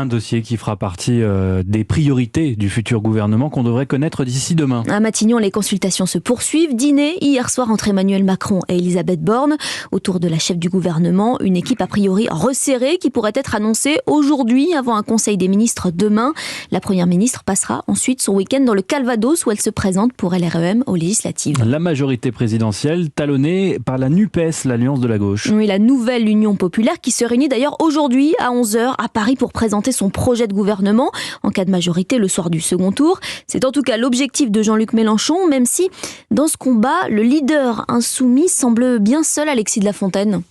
Un dossier qui fera partie des priorités du futur gouvernement qu'on devrait connaître d'ici demain. À Matignon, les consultations se poursuivent. Dîner hier soir entre Emmanuel Macron et Elisabeth Borne. Autour de la chef du gouvernement, une équipe a priori resserrée qui pourrait être annoncée aujourd'hui avant un conseil des ministres demain. La première ministre passera ensuite son week-end dans le Calvados où elle se présente pour LREM aux législatives. La majorité présidentielle talonnée par la NUPES, l'Alliance de la gauche. Oui, la nouvelle Union populaire qui se réunit d'ailleurs aujourd'hui à 11h à Paris pour présenter son projet de gouvernement en cas de majorité le soir du second tour. C'est en tout cas l'objectif de Jean-Luc Mélenchon, même si dans ce combat, le leader insoumis semble bien seul, Alexis de la Fontaine.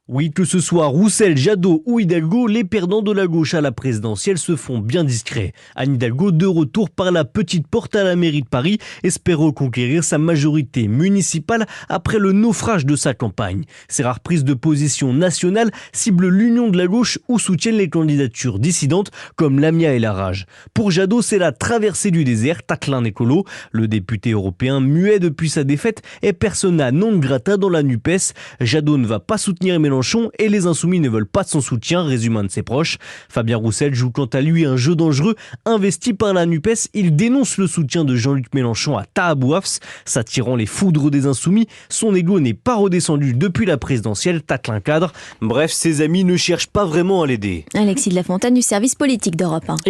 Oui, que ce soit Roussel, Jadot ou Hidalgo, les perdants de la gauche à la présidentielle se font bien discrets. Anne Hidalgo, de retour par la petite porte à la mairie de Paris, espère reconquérir sa majorité municipale après le naufrage de sa campagne. Ces rares prises de position nationales ciblent l'union de la gauche ou soutiennent les candidatures dissidentes comme Lamia et la Rage. Pour Jadot, c'est la traversée du désert, taclin écolo. Le député européen, muet depuis sa défaite, est persona non grata dans la NUPES. Jadot ne va pas soutenir Mélenchon et les Insoumis ne veulent pas de son soutien, résume un de ses proches. Fabien Roussel joue quant à lui un jeu dangereux. Investi par la NUPES, il dénonce le soutien de Jean-Luc Mélenchon à Tahabouafs, s'attirant les foudres des Insoumis. Son ego n'est pas redescendu depuis la présidentielle, tacle un cadre. Bref, ses amis ne cherchent pas vraiment à l'aider. Alexis de la Fontaine du service politique d'Europe 1.